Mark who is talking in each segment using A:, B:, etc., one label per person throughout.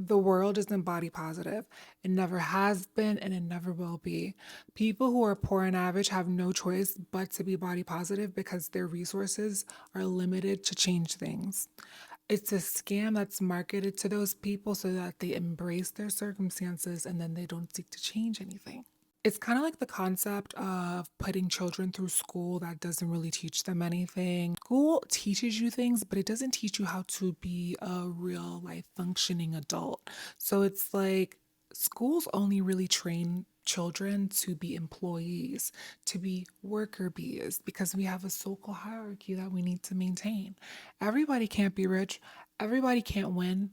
A: The world isn't body positive. It never has been and it never will be. People who are poor and average have no choice but to be body positive because their resources are limited to change things. It's a scam that's marketed to those people so that they embrace their circumstances and then they don't seek to change anything. It's kind of like the concept of putting children through school that doesn't really teach them anything. School teaches you things, but it doesn't teach you how to be a real life functioning adult. So it's like schools only really train children to be employees, to be worker bees, because we have a social hierarchy that we need to maintain. Everybody can't be rich, everybody can't win.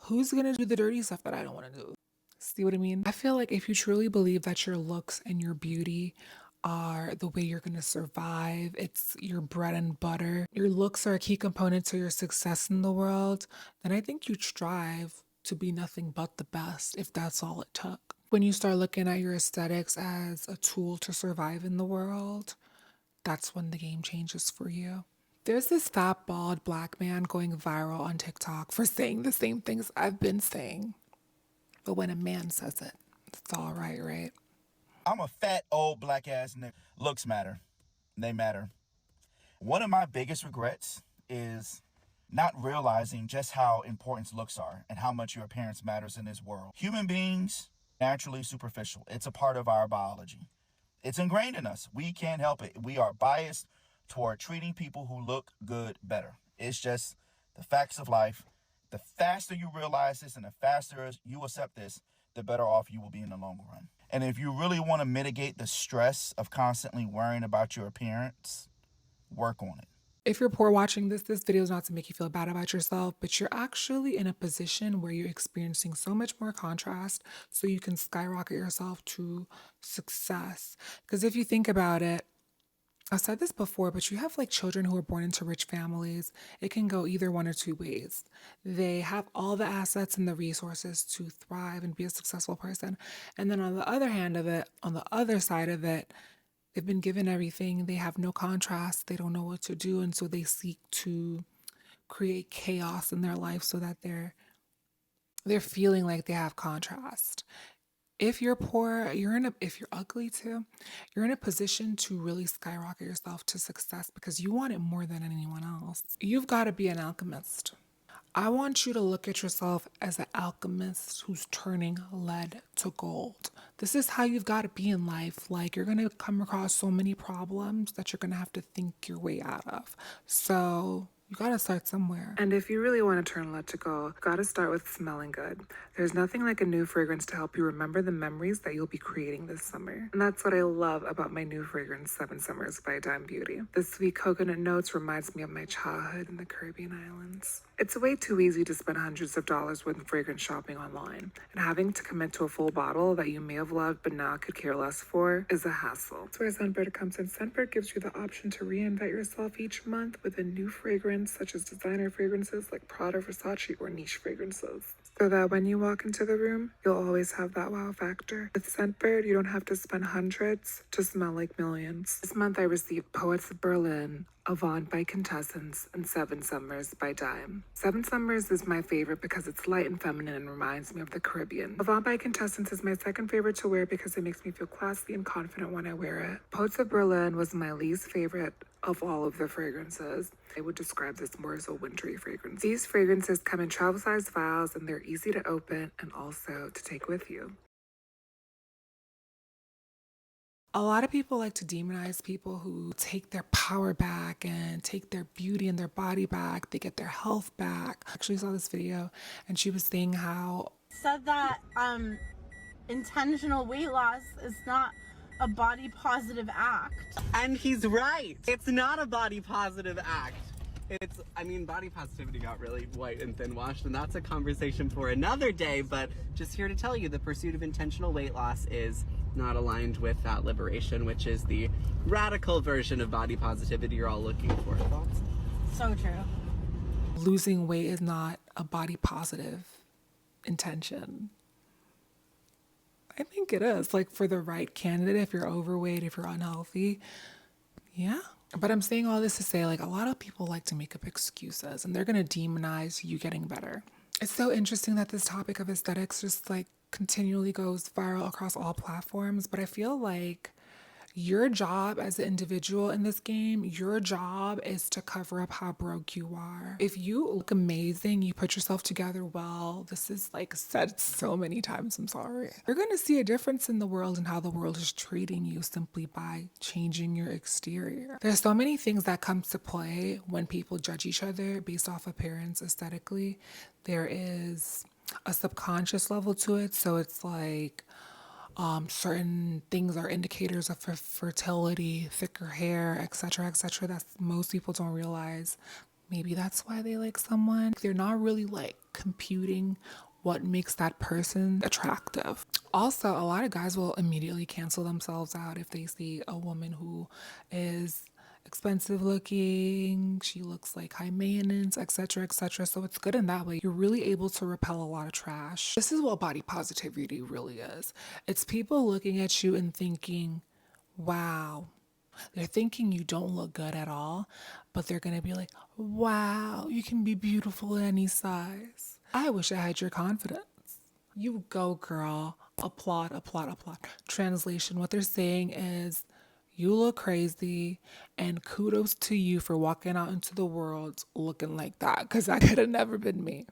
A: Who's gonna do the dirty stuff that I don't wanna do? See what I mean? I feel like if you truly believe that your looks and your beauty are the way you're going to survive, it's your bread and butter, your looks are a key component to your success in the world, then I think you'd strive to be nothing but the best if that's all it took. When you start looking at your aesthetics as a tool to survive in the world, that's when the game changes for you. There's this fat, bald black man going viral on TikTok for saying the same things I've been saying. But when a man says it, it's all right, right?
B: I'm a fat, old, black ass nigga. Looks matter. They matter. One of my biggest regrets is not realizing just how important looks are and how much your appearance matters in this world. Human beings, naturally superficial. It's a part of our biology. It's ingrained in us. We can't help it. We are biased toward treating people who look good better. It's just the facts of life. The faster you realize this and the faster you accept this, the better off you will be in the long run. And if you really want to mitigate the stress of constantly worrying about your appearance, work on it.
A: If you're poor watching this video is not to make you feel bad about yourself, but you're actually in a position where you're experiencing so much more contrast so you can skyrocket yourself to success. Because if you think about it, I've said this before, but you have like children who are born into rich families. It can go either one or two ways. They have all the assets and the resources to thrive and be a successful person. And then on the other hand of it, on the other side of it, they've been given everything. They have no contrast. They don't know what to do. And so they seek to create chaos in their life so that they're feeling like they have contrast. If you're poor, if you're ugly too, you're in a position to really skyrocket yourself to success because you want it more than anyone else. You've got to be an alchemist. I want you to look at yourself as an alchemist who's turning lead to gold. This is how you've got to be in life. Like, you're going to come across so many problems that you're going to have to think your way out of. So you gotta start somewhere. And if you really want to turn lead to gold, you gotta start with smelling good. There's nothing like a new fragrance to help you remember the memories that you'll be creating this summer. And that's what I love about my new fragrance, Seven Summers by Dime Beauty. The sweet coconut notes reminds me of my childhood in the Caribbean islands. It's way too easy to spend hundreds of dollars when fragrance shopping online, and having to commit to a full bottle that you may have loved but now could care less for is a hassle. That's where Scentbird comes in. Scentbird gives you the option to reinvent yourself each month with a new fragrance, such as designer fragrances like Prada, Versace, or niche fragrances, so that when you walk into the room, you'll always have that wow factor. With Scentbird, you don't have to spend hundreds to smell like millions. This month I received Poets of Berlin, Avant by Quintessence, and Seven Summers by Dime. Seven Summers is my favorite because it's light and feminine and reminds me of the Caribbean. Avant by Quintessence is my second favorite to wear because it makes me feel classy and confident when I wear it. Poets of Berlin was my least favorite of all of the fragrances. I would describe this more as a wintry fragrance. These fragrances come in travel-sized vials and they're easy to open and also to take with you. A lot of people like to demonize people who take their power back and take their beauty and their body back. They get their health back. I actually saw this video and she was saying how
C: said that intentional weight loss is not a body positive act.
D: And he's right. It's not a body positive act. Body positivity got really white and thin washed, and that's a conversation for another day, but just here to tell you the pursuit of intentional weight loss is not aligned with that liberation, which is the radical version of body positivity you're all looking for. Thoughts?
C: So true.
A: losing weight is not a body positive intention. I think it is, like, for the right candidate, if you're overweight, if you're unhealthy, yeah. But I'm saying all this to say, like, a lot of people like to make up excuses and they're going to demonize you getting better. It's so interesting that this topic of aesthetics just like continually goes viral across all platforms, but I feel like your job as an individual in this game, your job is to cover up how broke you are. If you look amazing, you put yourself together well, this is like said so many times, I'm sorry. You're gonna see a difference in the world and how the world is treating you simply by changing your exterior. There's so many things that come to play when people judge each other based off appearance aesthetically. There is a subconscious level to it, so it's like certain things are indicators of fertility, thicker hair, etc., etc. That most people don't realize. Maybe that's why they like someone. They're not really like computing what makes that person attractive. Also, a lot of guys will immediately cancel themselves out if they see a woman who is expensive looking, she looks like high maintenance, etc., etc. So it's good in that way. You're really able to repel a lot of trash. This is what body positivity really is. It's people looking at you and thinking, wow. They're thinking you don't look good at all, but they're gonna be like, wow, you can be beautiful in any size. I wish I had your confidence. You go, girl. Applaud, applaud, applaud. Translation, what they're saying is, you look crazy, and kudos to you for walking out into the world looking like that, because that could have never been me.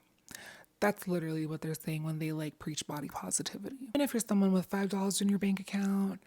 A: That's literally what they're saying when they like preach body positivity. And if you're someone with $5 in your bank account,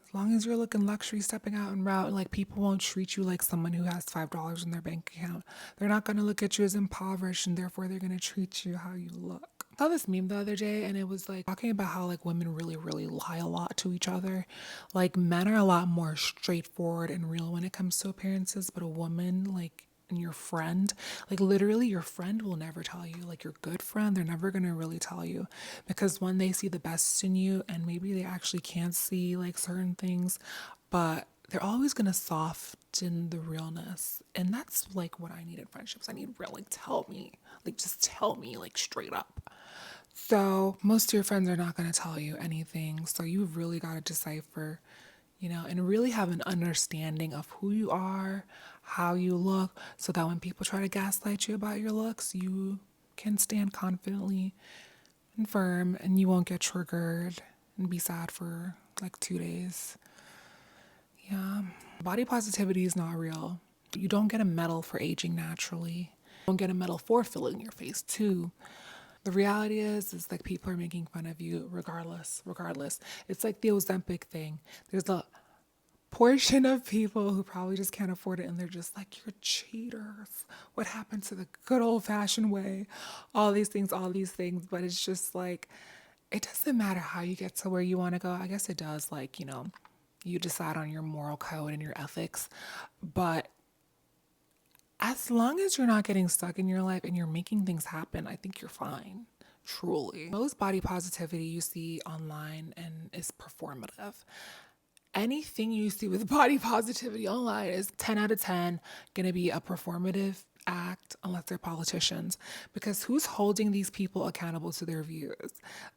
A: as long as you're looking luxury, stepping out en route, like people won't treat you like someone who has $5 in their bank account. They're not gonna look at you as impoverished, and therefore they're gonna treat you how you look. I saw this meme the other day, and it was like talking about how like women really, really lie a lot to each other. Like men are a lot more straightforward and real when it comes to appearances, but a woman like and your friend, like literally your friend will never tell you, like your good friend, they're never gonna really tell you, because when they see the best in you and maybe they actually can't see like certain things, but they're always gonna soften the realness. And that's like what I need in friendships. I need real, like tell me, like just tell me like straight up. So most of your friends are not gonna tell you anything. So you've really gotta decipher, and really have an understanding of who you are, how you look, so that when people try to gaslight you about your looks, you can stand confidently and firm and you won't get triggered and be sad for like 2 days. Yeah. Body positivity is not real. You don't get a medal for aging naturally. You don't get a medal for filling your face too. The reality is like people are making fun of you regardless. It's like the Ozempic thing. There's a portion of people who probably just can't afford it, and they're just like, you're cheaters. What happened to the good old fashioned way? All these things. But it's just like, it doesn't matter how you get to where you want to go. I guess it does, like, you decide on your moral code and your ethics. But as long as you're not getting stuck in your life and you're making things happen, I think you're fine. Truly. Most body positivity you see online and is performative. Anything you see with body positivity online is 10 out of 10 gonna be a performative act, unless they're politicians, because who's holding these people accountable to their views?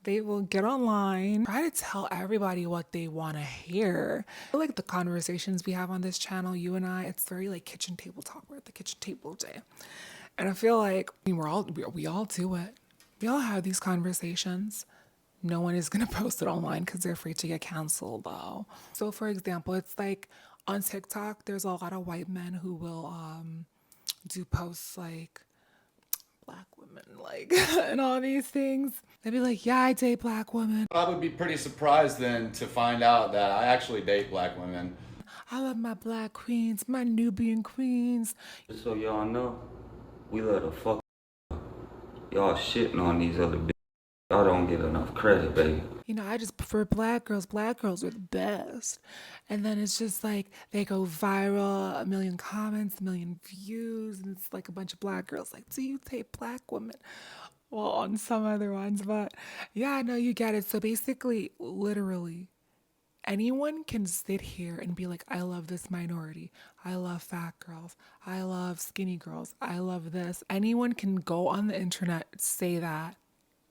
A: They will get online, try to tell everybody what they want to hear. I feel like the conversations we have on this channel, you and I, it's very like kitchen table talk. We're at the kitchen table day, and I feel like we all do it. We all have these conversations. No one is gonna post it online because they're afraid to get canceled though. So for example, it's like on TikTok, there's a lot of white men who will do posts like black women, like, and all these things. They'd be like, yeah, I date black women.
E: I would be pretty surprised then to find out that I actually date black women.
A: I love my black queens, my Nubian queens.
F: Just so y'all know, we love the fuck. Y'all shitting on these other bitches. Y'all don't get enough credit, baby.
A: I just prefer black girls. Black girls are the best. And then it's just like they go viral, a million comments, a million views, and it's like a bunch of black girls like, do you date black women? Well, on some other ones, but yeah, no, you get it. So basically, literally, anyone can sit here and be like, I love this minority. I love fat girls. I love skinny girls. I love this. Anyone can go on the internet, say that.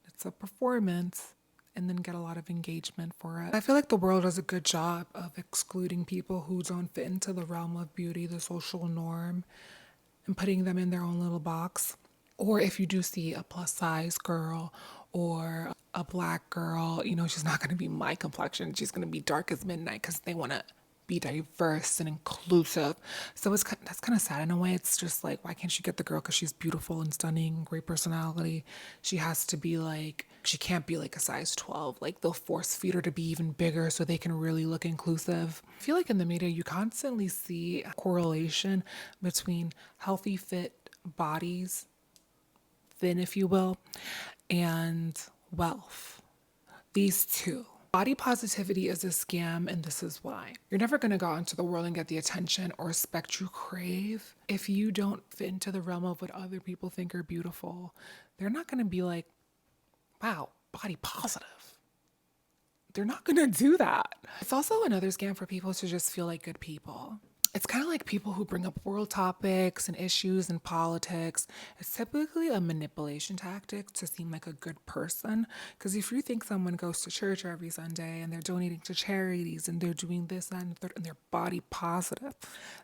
A: It's a performance, and then get a lot of engagement for it. I feel like the world does a good job of excluding people who don't fit into the realm of beauty, the social norm, and putting them in their own little box. Or if you do see a plus size girl or a black girl, you know, she's not going to be my complexion. She's going to be dark as midnight because they want to be diverse and inclusive. So that's kind of sad in a way. It's just like, why can't you get the girl because she's beautiful and stunning, great personality? She has to be like, she can't be like a size 12. Like they'll force feed her to be even bigger so they can really look inclusive. I feel like in the media, you constantly see a correlation between healthy, fit bodies, thin, if you will, and wealth. These two. Body positivity is a scam, and this is why. You're never going to go out into the world and get the attention or respect you crave if you don't fit into the realm of what other people think are beautiful. They're not going to be like, wow, body positive. They're not going to do that. It's also another scam for people to just feel like good people. It's kind of like people who bring up world topics and issues and politics. It's typically a manipulation tactic to seem like a good person. Because if you think someone goes to church every Sunday and they're donating to charities and they're doing this, that, and the third, and they're body positive,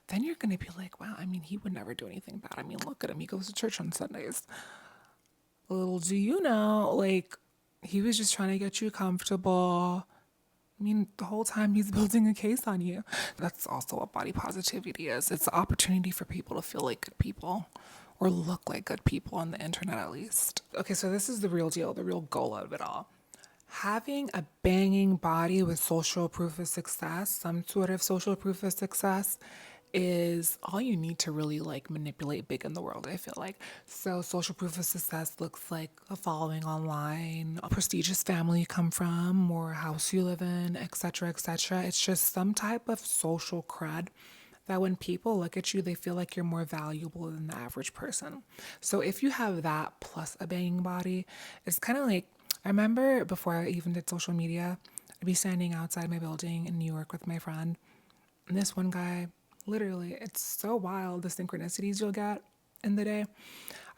A: then you're going to be like, wow, I mean, he would never do anything bad. I mean, look at him. He goes to church on Sundays. Little do you know, like, he was just trying to get you comfortable. I mean, the whole time he's building a case on you. That's also what body positivity is. It's the opportunity for people to feel like good people or look like good people on the internet, at least. Okay, so this is the real deal, the real goal of it all. Having a banging body with social proof of success, some sort of social proof of success, is all you need to really like manipulate big in the world, I feel like. So social proof of success looks like a following online, a prestigious family you come from, or a house you live in, etc., etc. It's just some type of social cred that when people look at you, they feel like you're more valuable than the average person. So if you have that plus a banging body, it's kind of like, I remember before I even did social media, I'd be standing outside my building in New York with my friend, and this one guy, literally, it's so wild, the synchronicities you'll get in the day.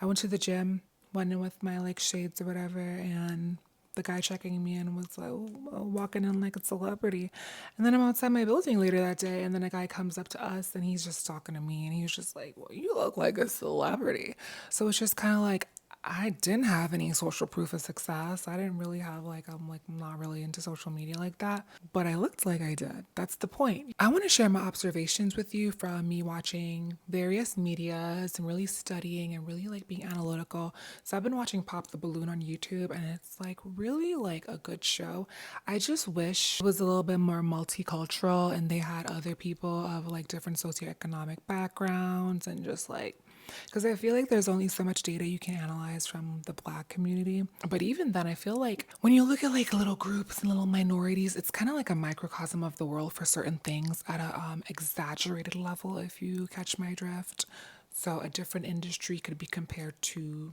A: I went to the gym, went in with my like shades or whatever, and the guy checking me in was like walking in like a celebrity. And then I'm outside my building later that day, and then a guy comes up to us and he's just talking to me, and he was just like, well, you look like a celebrity. So it's just kind of like, I didn't have any social proof of success. I didn't really have I'm not really into social media like that, but I looked like I did. That's the point. I want to share my observations with you from me watching various medias and really studying and really like being analytical. So I've been watching Pop the Balloon on YouTube, and it's like really like a good show. I just wish it was a little bit more multicultural and they had other people of like different socioeconomic backgrounds, and just like, because I feel like there's only so much data you can analyze from the Black community. But even then, I feel like when you look at like little groups and little minorities, it's kind of like a microcosm of the world for certain things at a exaggerated level, if you catch my drift. So a different industry could be compared to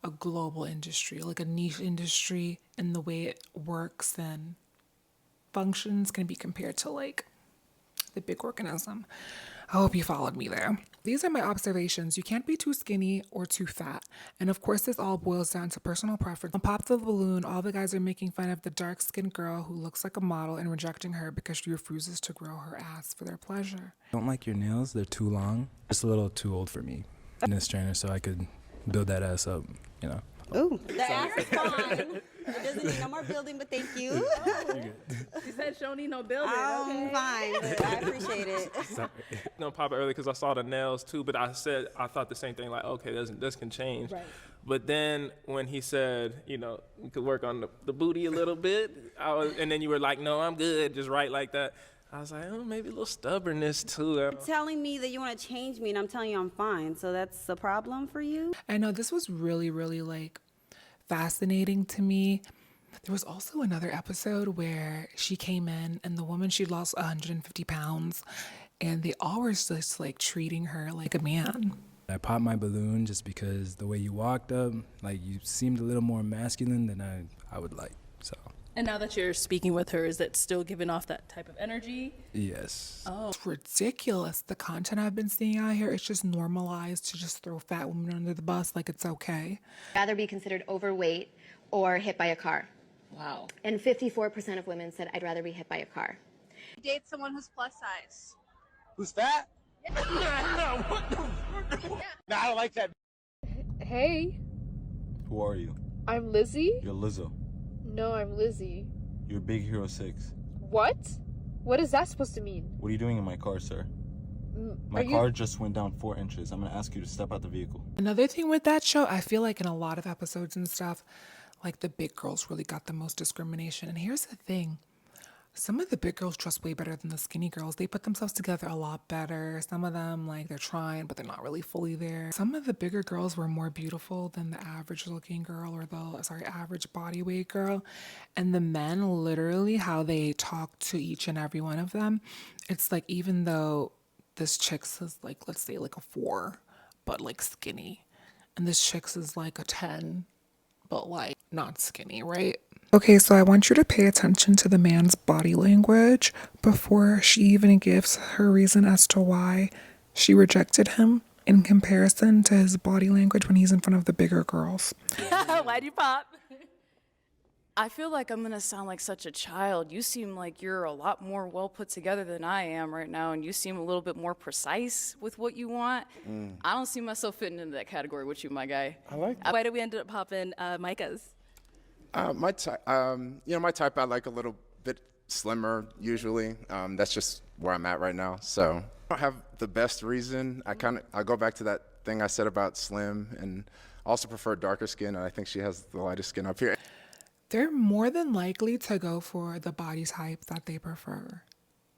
A: a global industry, like a niche industry, and the way it works and functions can be compared to like the big organism. I hope you followed me there. These are my observations. You can't be too skinny or too fat. And of course, this all boils down to personal preference. On Pop the Balloon, all the guys are making fun of the dark-skinned girl who looks like a model and rejecting her because she refuses to grow her ass for their pleasure.
G: Don't like your nails, they're too long. Just a little too old for me. Fitness trainer, so I could build that ass up, you know.
H: Ooh, the ass is fine. It doesn't need no more building, but thank you.
I: She said she don't need no building.
H: I'm fine, but I appreciate it.
J: Pop it early because I saw the nails too, but I thought the same thing, like, okay, this can change. Right. But then when he said, you could work on the booty a little bit, and then you were like, no, I'm good, just right like that. I was like, oh, maybe a little stubbornness too.
H: You're telling me that you want to change me, and I'm telling you I'm fine. So that's a problem for you?
A: I know this was really, really like fascinating to me. There was also another episode where she came in, and the woman, she lost 150 pounds, and they all were just like treating her like a man.
G: I popped my balloon just because the way you walked up, like you seemed a little more masculine than I would like, so.
I: And now that you're speaking with her, is it still giving off that type of energy?
G: Yes.
A: Oh, it's ridiculous. The content I've been seeing out here, it's just normalized to just throw fat women under the bus like it's okay.
K: Rather be considered overweight or hit by a car.
I: Wow.
K: And 54% of women said, I'd rather be hit by a car.
C: Date someone who's plus size.
B: Who's fat?
C: Yeah.
B: What the? No, I don't like that.
L: Hey,
M: Who are you?
L: I'm Lizzie?
M: You're Lizzo.
L: No, I'm Lizzie.
M: You're Big Hero 6.
L: What? What is that supposed to mean?
M: What are you doing in my car, sir? My car just went down 4 inches. I'm gonna ask you to step out the vehicle.
A: Another thing with that show, I feel like in a lot of episodes and stuff, like the big girls really got the most discrimination. And here's the thing. Some of the big girls dress way better than the skinny girls. They put themselves together a lot better. Some of them, like, they're trying, but they're not really fully there. Some of the bigger girls were more beautiful than the average looking girl or average body weight girl. And the men, literally, how they talk to each and every one of them, it's like, even though this chick's is like, let's say like a 4, but like skinny, and this chick's is like a 10, but like not skinny, right? Okay, so I want you to pay attention to the man's body language before she even gives her reason as to why she rejected him in comparison to his body language when he's in front of the bigger girls.
I: Why'd you pop?
N: I feel like I'm gonna sound like such a child. You seem like you're a lot more well put together than I am right now, and you seem a little bit more precise with what you want. I don't see myself fitting into that category with you, my guy.
O: I like
I: Why did we end up popping Micah's?
O: my type. My type. I like a little bit slimmer usually. That's just where I'm at right now. So I don't have the best reason. I go back to that thing I said about slim, and also prefer darker skin. And I think she has the lightest skin up here.
A: They're more than likely to go for the body type that they prefer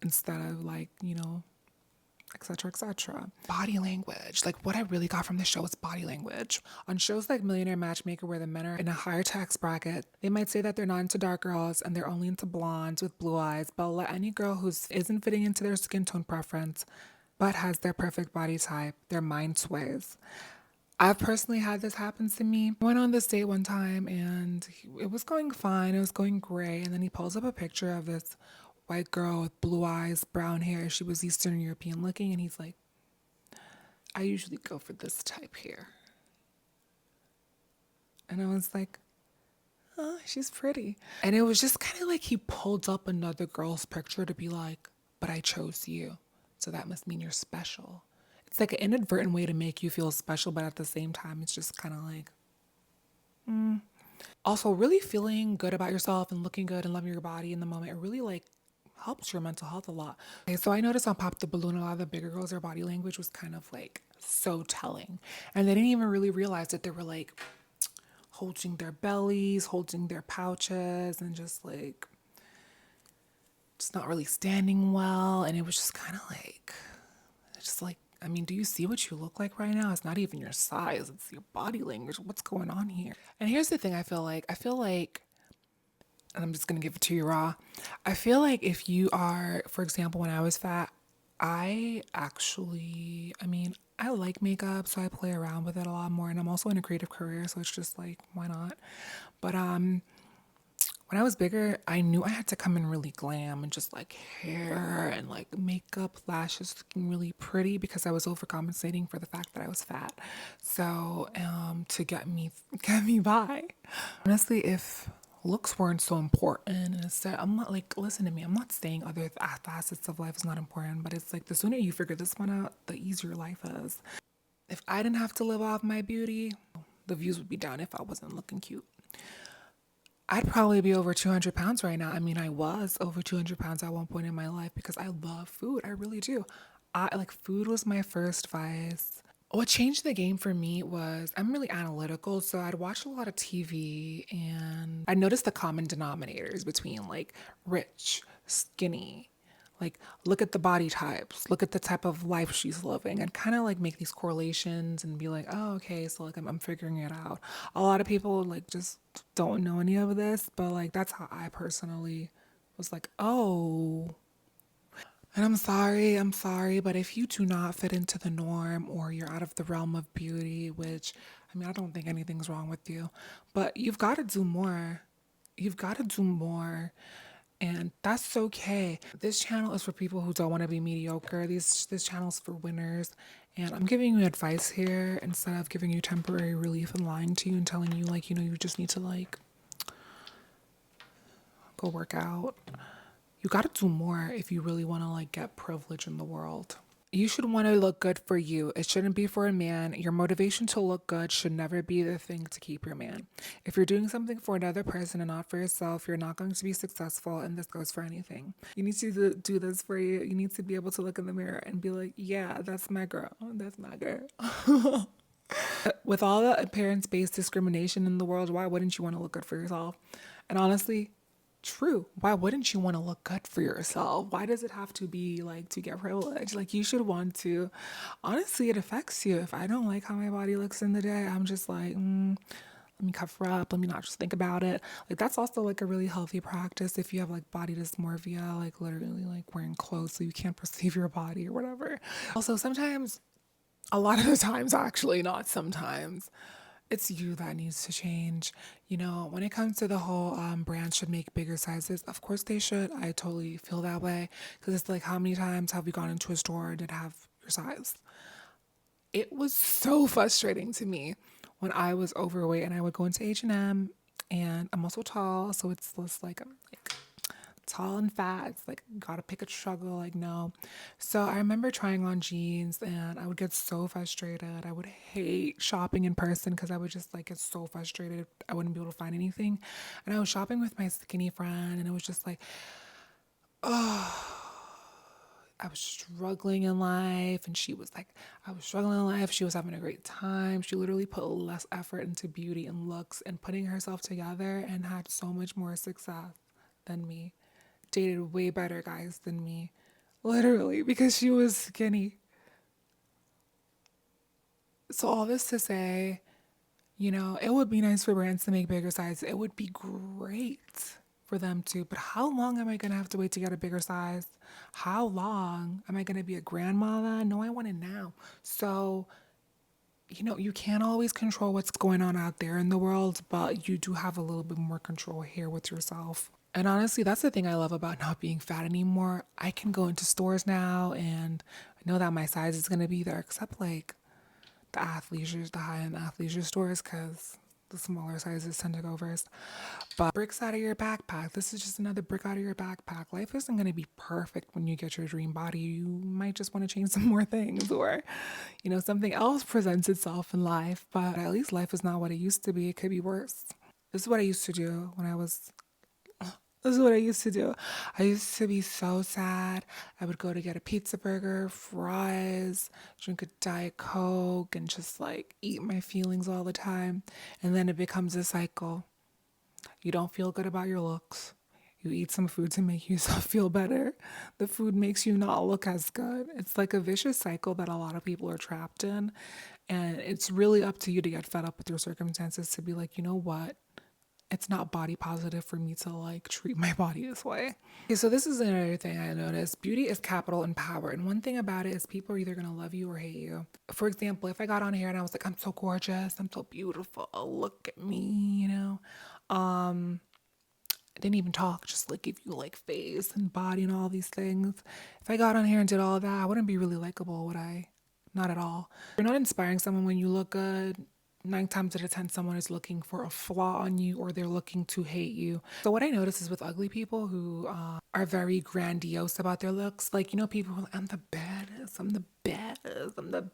A: instead of like, et cetera, et cetera. Body language. Like, what I really got from the show is body language. On shows like Millionaire Matchmaker, where the men are in a higher tax bracket, they might say that they're not into dark girls and they're only into blondes with blue eyes, but let any girl who isn't fitting into their skin tone preference but has their perfect body type, their mind sways. I've personally had this happen to me. I went on this date one time and it was going fine. It was going great. And then he pulls up a picture of this white girl with blue eyes, brown hair. She was Eastern European looking. And he's like, I usually go for this type here. And I was like, oh, she's pretty. And it was just kind of like he pulled up another girl's picture to be like, but I chose you. So that must mean you're special. It's like an inadvertent way to make you feel special, but at the same time, it's just kind of like, Also, really feeling good about yourself and looking good and loving your body in the moment, it really like helps your mental health a lot. Okay, so I noticed on Pop the Balloon, a lot of the bigger girls, their body language was kind of like so telling. And they didn't even really realize that they were like holding their bellies, holding their pouches, and just not really standing well. And it was just kind of like, I mean, do you see what you look like right now? It's not even your size, it's your body language. What's going on here? And here's the thing, I feel like, and I'm just gonna give it to you raw. I feel like if you are, for example, when I was fat, I like makeup, so I play around with it a lot more. And I'm also in a creative career, so it's just like, why not? But when I was bigger, I knew I had to come in really glam and just like hair and like makeup, lashes, looking really pretty because I was overcompensating for the fact that I was fat. So to get me by. Honestly, if looks weren't so important, and instead, I'm not like, listen to me, I'm not saying other facets of life is not important, but it's like the sooner you figure this one out, the easier life is. If I didn't have to live off my beauty, the views would be down if I wasn't looking cute. I'd probably be over 200 pounds right now. I mean, I was over 200 pounds at one point in my life because I love food. I really do. Food was my first vice. What changed the game for me was I'm really analytical, so I'd watch a lot of TV and I noticed the common denominators between like rich, skinny, like look at the body types, look at the type of life she's living, and kind of like make these correlations and be like, oh, okay, so like I'm figuring it out. A lot of people like just don't know any of this, but like that's how I personally was like, oh. And I'm sorry, but if you do not fit into the norm or you're out of the realm of beauty, which, I mean, I don't think anything's wrong with you, but you've got to do more. You've got to do more. And that's okay. This channel is for people who don't want to be mediocre. This channel's for winners. And I'm giving you advice here instead of giving you temporary relief and lying to you and telling you like, you just need to like go work out. You got to do more if you really want to like get privilege in the world. You should want to look good for you. It shouldn't be for a man. Your motivation to look good should never be the thing to keep your man. If you're doing something for another person and not for yourself, you're not going to be successful, and this goes for anything. You need to do this for you. You need to be able to look in the mirror and be like, yeah, that's my girl. That's my girl. With all the appearance-based discrimination in the world, why wouldn't you want to look good for yourself? And honestly, true. Why wouldn't you want to look good for yourself? Why does it have to be like to get privilege? Like, you should want to. Honestly, it affects you. If I don't like how my body looks in the day, I'm just like, let me cover up. Let me not just think about it. Like, that's also like a really healthy practice if you have like body dysmorphia, like literally like wearing clothes so you can't perceive your body or whatever. Also, sometimes, a lot of the times, actually, not sometimes, it's you that needs to change. You know, when it comes to the whole brands should make bigger sizes, of course they should. I totally feel that way, because it's like, how many times have we gone into a store and didn't have your size? It was so frustrating to me when I was overweight and I would go into H&M, and I'm also tall, so it's less like I'm like tall and fat. It's like, gotta pick a struggle, like, no. So I remember trying on jeans and I would get so frustrated. I would hate shopping in person because I would just like get so frustrated. I wouldn't be able to find anything. And I was shopping with my skinny friend and it was just like, oh, I was struggling in life, and she was like, I was struggling in life. She was having a great time. She literally put less effort into beauty and looks and putting herself together, and had so much more success than me. Dated way better guys than me, literally, because she was skinny. So all this to say, you know, it would be nice for brands to make bigger sizes. It would be great for them to, but how long am I gonna have to wait to get a bigger size? How long am I gonna be a grandmother? No, I want it now. So, you know, you can't always control what's going on out there in the world, but you do have a little bit more control here with yourself. And honestly, that's the thing I love about not being fat anymore. I can go into stores now and I know that my size is gonna be there, except like the athleisure, the high-end athleisure stores, because the smaller sizes tend to go first. But bricks out of your backpack. This is just another brick out of your backpack. Life isn't going to be perfect when you get your dream body. You might just want to change some more things, or, you know, something else presents itself in life. But at least life is not what it used to be. It could be worse. This is what I used to do when I was This is what I used to do. I used to be so sad. I would go to get a pizza burger, fries, drink a Diet Coke, and just like eat my feelings all the time. And then it becomes a cycle. You don't feel good about your looks. You eat some food to make yourself feel better. The food makes you not look as good. It's like a vicious cycle that a lot of people are trapped in. And it's really up to you to get fed up with your circumstances, to be like, you know what? It's not body positive for me to like treat my body this way. Okay, so this is another thing I noticed. Beauty is capital and power. And one thing about it is people are either going to love you or hate you. For example, if I got on here and I was like, I'm so gorgeous, I'm so beautiful, look at me, you know. I didn't even talk, just like give you like face and body and all these things. If I got on here and did all of that, I wouldn't be really likable, would I? Not at all. You're not inspiring someone when you look good. 9 times out of 10, someone is looking for a flaw on you, or they're looking to hate you. So what I notice is with ugly people who are very grandiose about their looks, like, you know, people who are like, I'm the baddest, I'm the baddest, I'm the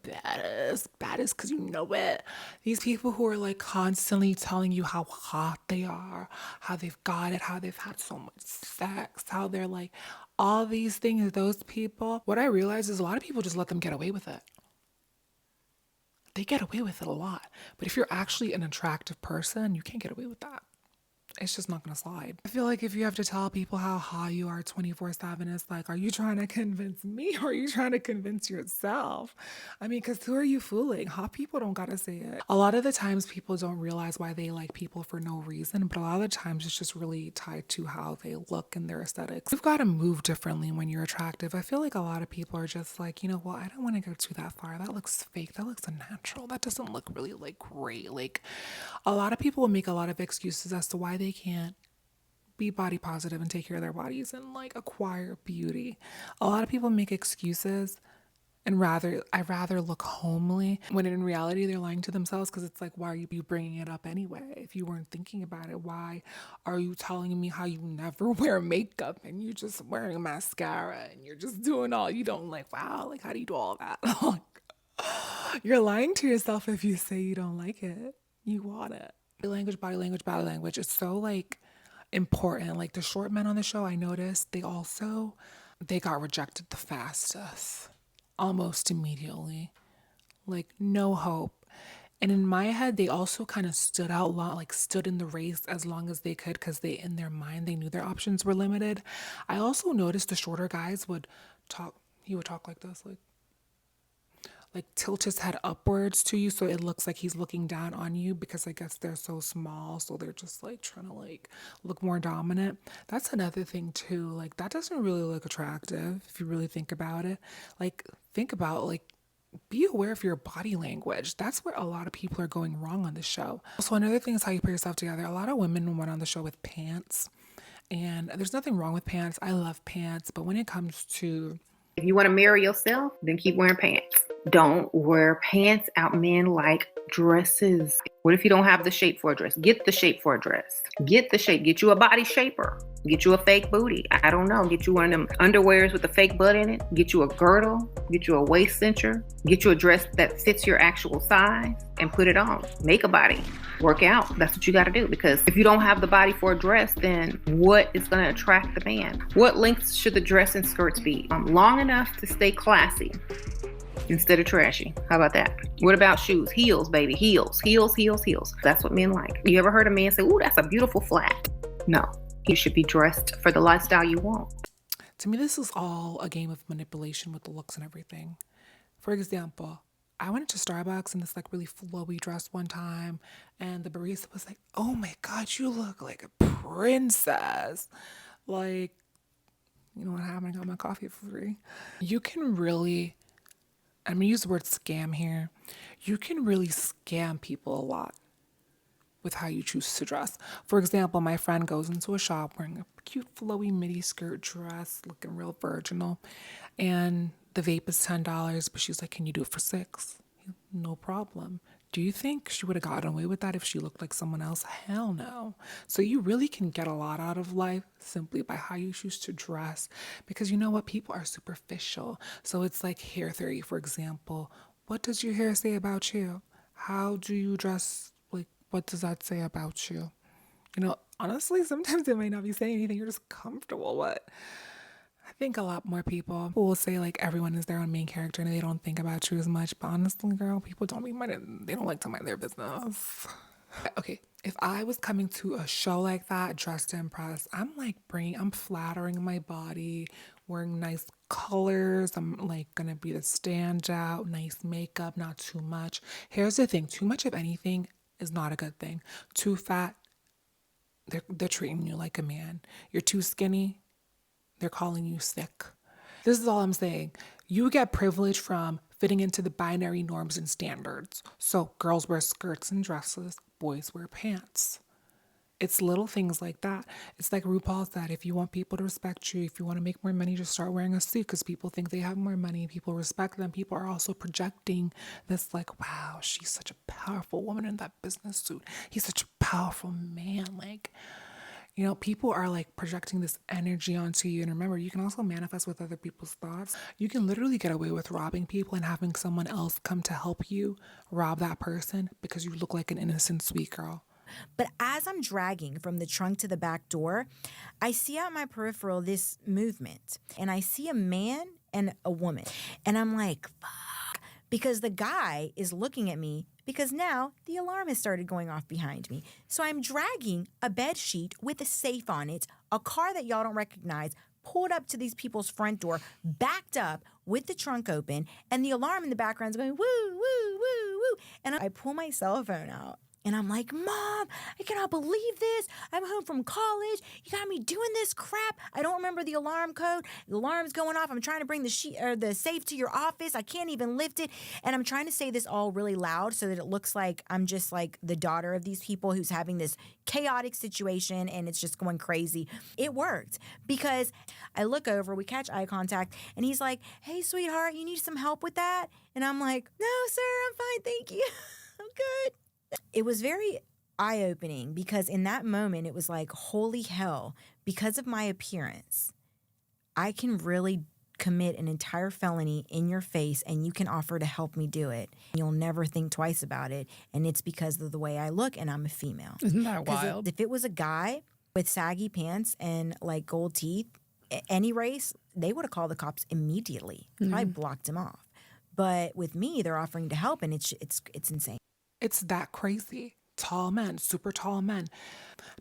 A: baddest because you know it. These people who are like constantly telling you how hot they are, how they've got it, how they've had so much sex, how they're like all these things, those people, what I realize is a lot of people just let them get away with it. They get away with it a lot. But if you're actually an attractive person, you can't get away with that. It's just not gonna slide. I feel like if you have to tell people how hot you are 24/7, it's like, are you trying to convince me or are you trying to convince yourself? I mean, because who are you fooling? Hot people don't gotta say it. A lot of the times people don't realize why they like people for no reason, but a lot of the times it's just really tied to how they look and their aesthetics. You've got to move differently when you're attractive. I feel like a lot of people are just like, you know what, I don't want to go too that far. That looks fake. That looks unnatural. That doesn't look really like great. Like, a lot of people will make a lot of excuses as to why they can't be body positive and take care of their bodies and like acquire beauty. A lot of people make excuses And I'd rather look homely, when in reality they're lying to themselves, because it's like, why are you bringing it up anyway? If you weren't thinking about it, why are you telling me how you never wear makeup and you're just wearing mascara and you're just doing all you don't like? Wow, like how do you do all that? You're lying to yourself if you say you don't like it. You want it. Body language. It's so like important. Like the short men on the show, I noticed they got rejected the fastest. Almost immediately. Like no hope. And in my head, they also kind of stood in the race as long as they could, because in their mind, they knew their options were limited. I also noticed the shorter guys would talk like this, like tilt his head upwards to you, so it looks like he's looking down on you, because I guess they're so small, so they're just like trying to like look more dominant. That's another thing too. Like that doesn't really look attractive if you really think about it. Be aware of your body language. That's where a lot of people are going wrong on the show. So another thing is how you put yourself together. A lot of women went on the show with pants, and there's nothing wrong with pants. I love pants, but when it comes to,
K: if you want to marry yourself, then keep wearing pants. Don't wear pants out men like dresses. What if you don't have the shape for a dress? Get the shape for a dress. Get the shape. Get you a body shaper. Get you a fake booty. I don't know. Get you one of them underwears with a fake butt in it. Get you a girdle. Get you a waist cincher. Get you a dress that fits your actual size and put it on. Make a body. Work out. That's what you got to do, because if you don't have the body for a dress, then what is going to attract the man? What lengths should the dress and skirts be? Long enough to stay classy instead of trashy. How about that? What about shoes? Heels, baby. Heels. That's what men like. You ever heard a man say, ooh, that's a beautiful flat? No. You should be dressed for the lifestyle you want.
A: to me, this is all a game of manipulation with the looks and everything. For example, I went into Starbucks in this like really flowy dress one time, and the barista was like, "Oh my God, you look like a princess." Like, you know what happened? I got my coffee for free. You can really, I'm gonna use the word scam here. You can really scam people a lot with how you choose to dress. For example, my friend goes into a shop wearing a cute flowy midi skirt dress, looking real virginal, and the vape is $10, but she's like, "Can you do it for $6?" No problem. Do you think she would have gotten away with that if she looked like someone else? Hell no. So you really can get a lot out of life simply by how you choose to dress, because you know what? People are superficial. So it's like hair theory, for example. What does your hair say about you? How do you dress? Like, what does that say about you? You know, honestly, sometimes it might not be saying anything. You're just comfortable. But I think a lot more people will say like everyone is their own main character and they don't think about you as much. But honestly, girl, people don't they don't like to mind their business. Okay, if I was coming to a show like that, dressed to impress, I'm flattering my body, wearing nice colors. I'm like gonna be the standout, nice makeup, not too much. Here's the thing, too much of anything is not a good thing. Too fat, they're treating you like a man. You're too skinny, they're calling you sick. This is all I'm saying. You get privilege from fitting into the binary norms and standards. So girls wear skirts and dresses, boys wear pants. It's little things like that. It's like RuPaul said, if you want people to respect you, if you want to make more money, just start wearing a suit, because people think they have more money. People respect them. People are also projecting this like, wow, she's such a powerful woman in that business suit. He's such a powerful man. Like, you know, people are like projecting this energy onto you. And remember, you can also manifest with other people's thoughts. You can literally get away with robbing people and having someone else come to help you rob that person because you look like an innocent sweet girl.
P: But as I'm dragging from the trunk to the back door, I see out my peripheral this movement. And I see a man and a woman. And I'm like, fuck. Because the guy is looking at me because now the alarm has started going off behind me. So I'm dragging a bed sheet with a safe on it, a car that y'all don't recognize, pulled up to these people's front door, backed up with the trunk open, and the alarm in the background is going, woo, woo, woo, woo. And I pull my cell phone out. And I'm like, Mom, I cannot believe this. I'm home home from college. You got me doing this crap. I don't remember the alarm code. The alarm's going off. I'm trying to bring the safe to your office. I can't even lift it. And I'm trying to say this all really loud so that it looks like I'm just like the daughter of these people who's having this chaotic situation and it's just going crazy. It worked because I look over, we catch eye contact, and he's like, hey, sweetheart, you need some help with that? And I'm like, no, sir, I'm fine. Thank you. I'm good. It was very eye-opening because in that moment, it was like, holy hell, because of my appearance, I can really commit an entire felony in your face and you can offer to help me do it. You'll never think twice about it. And it's because of the way I look and I'm a female.
A: Isn't that
P: 'Cause
A: wild?
P: if it was a guy with saggy pants and like gold teeth, any race, they would have called the cops immediately. Probably blocked him off. But with me, they're offering to help and it's insane.
A: It's that crazy. Tall men, super tall men.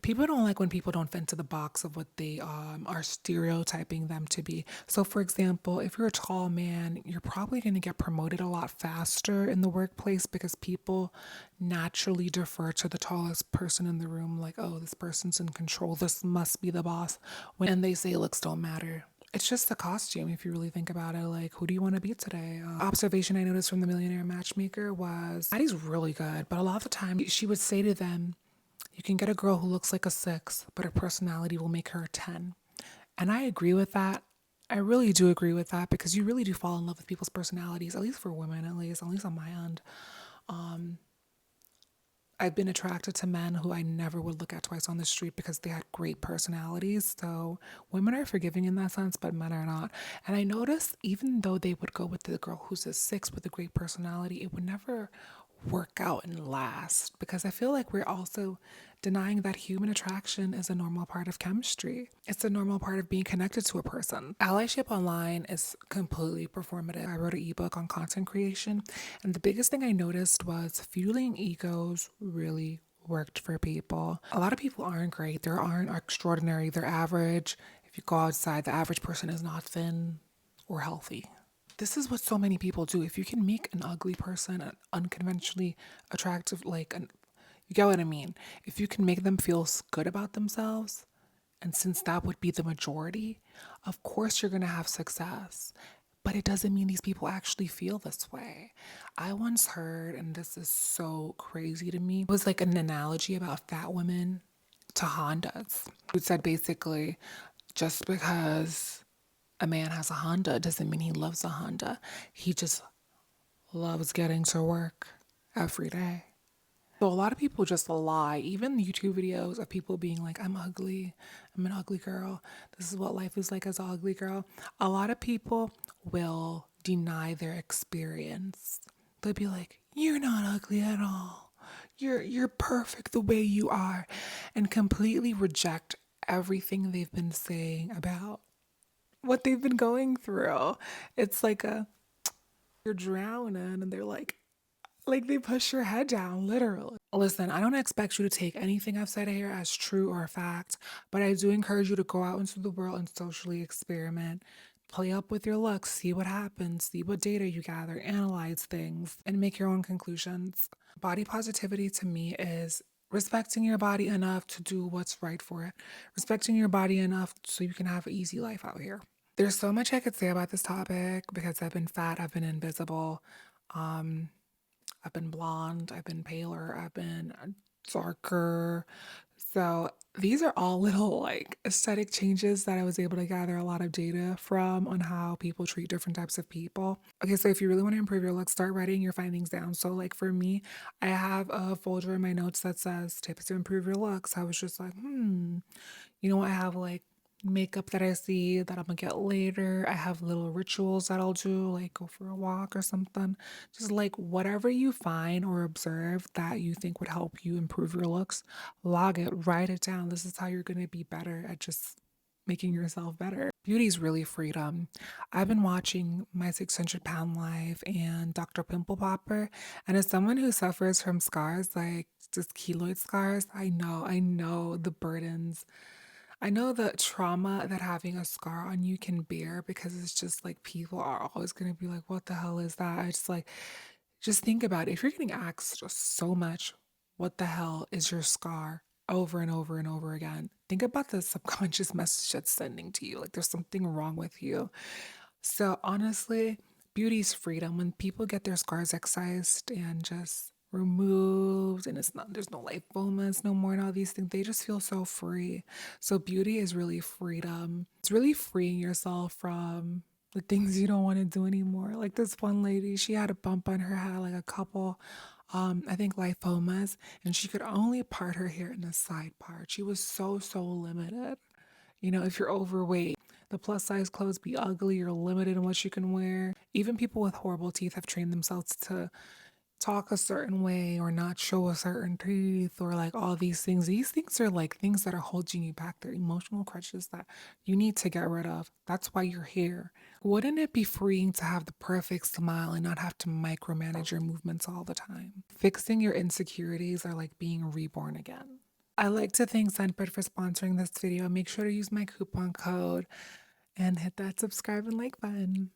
A: People don't like when people don't fit into the box of what they are stereotyping them to be. So, for example, if you're a tall man, you're probably going to get promoted a lot faster in the workplace because people naturally defer to the tallest person in the room. Like, oh, this person's in control. This must be the boss. When they say looks don't matter. It's just the costume, if you really think about it. Like, who do you want to be today? Observation I noticed from the Millionaire Matchmaker was Addie's really good, but a lot of the time she would say to them, you can get a girl who looks like a 6, but her personality will make her a 10. And I agree with that. I really do agree with that because you really do fall in love with people's personalities, at least for women, at least on my end. I've been attracted to men who I never would look at twice on the street because they had great personalities. So women are forgiving in that sense, but men are not. And I noticed even though they would go with the girl who's a 6 with a great personality, it would never work out and last because I feel like we're also denying that human attraction is a normal part of chemistry. It's a normal part of being connected to a person. Allyship online is completely performative. I wrote an ebook on content creation, and the biggest thing I noticed was fueling egos really worked for people. A lot of people aren't great. They aren't extraordinary. They're average. If you go outside, the average person is not thin or healthy. This is what so many people do. If you can make an ugly person an unconventionally attractive, you get what I mean? If you can make them feel good about themselves, and since that would be the majority, of course you're going to have success. But it doesn't mean these people actually feel this way. I once heard, and this is so crazy to me, it was like an analogy about fat women to Hondas. It said basically, just because a man has a Honda doesn't mean he loves a Honda. He just loves getting to work every day. So a lot of people just lie. Even YouTube videos of people being like, I'm ugly. I'm an ugly girl. This is what life is like as an ugly girl. A lot of people will deny their experience. They'll be like, you're not ugly at all. You're perfect the way you are. And completely reject everything they've been saying about what they've been going through. It's like you're drowning and they're like they push your head down, literally. Listen, I don't expect you to take anything I've said here as true or a fact, but I do encourage you to go out into the world and socially experiment. Play up with your looks, see what happens, see what data you gather, analyze things, and make your own conclusions. Body positivity to me is respecting your body enough to do what's right for it. Respecting your body enough so you can have an easy life out here. There's so much I could say about this topic because I've been fat, I've been invisible, I've been blonde, I've been paler, I've been darker. So these are all little aesthetic changes that I was able to gather a lot of data from on how people treat different types of people. Okay, so if you really want to improve your look, start writing your findings down. So for me, I have a folder in my notes that says tips to improve your looks. I was just like, I have makeup that I see that I'm gonna get later. I have little rituals that I'll do, like go for a walk or something. Just whatever you find or observe that you think would help you improve your looks, log it, write it down. This is how you're gonna be better at just making yourself better. Beauty is really freedom. I've been watching My 600 Pound Life and Dr. Pimple Popper, and as someone who suffers from scars, like just keloid scars, I know the burdens. I know the trauma that having a scar on you can bear because it's just people are always going to be like, what the hell is that? I just think about it. If you're getting asked so much, what the hell is your scar? over and over and over again. Think about the subconscious message that's sending to you. Like there's something wrong with you. So honestly, beauty's freedom. When people get their scars excised and just removed, and there's no lipomas no more and all these things, they just feel so free. So beauty is really freedom. It's really freeing yourself from the things you don't want to do anymore. Like this one lady, she had a bump on her head, like a couple, I think lipomas, and she could only part her hair in the side part. She was so limited. You know, if you're overweight, the plus size clothes be ugly, you're limited in what you can wear. Even people with horrible teeth have trained themselves to talk a certain way or not show a certain teeth or like all these things. These things are like things that are holding you back. They're emotional crutches that you need to get rid of. That's why you're here. Wouldn't it be freeing to have the perfect smile and not have to micromanage your movements all the time? Fixing your insecurities are like being reborn again. I'd like to thank Scentbird for sponsoring this video. Make sure to use my coupon code and hit that subscribe and like button.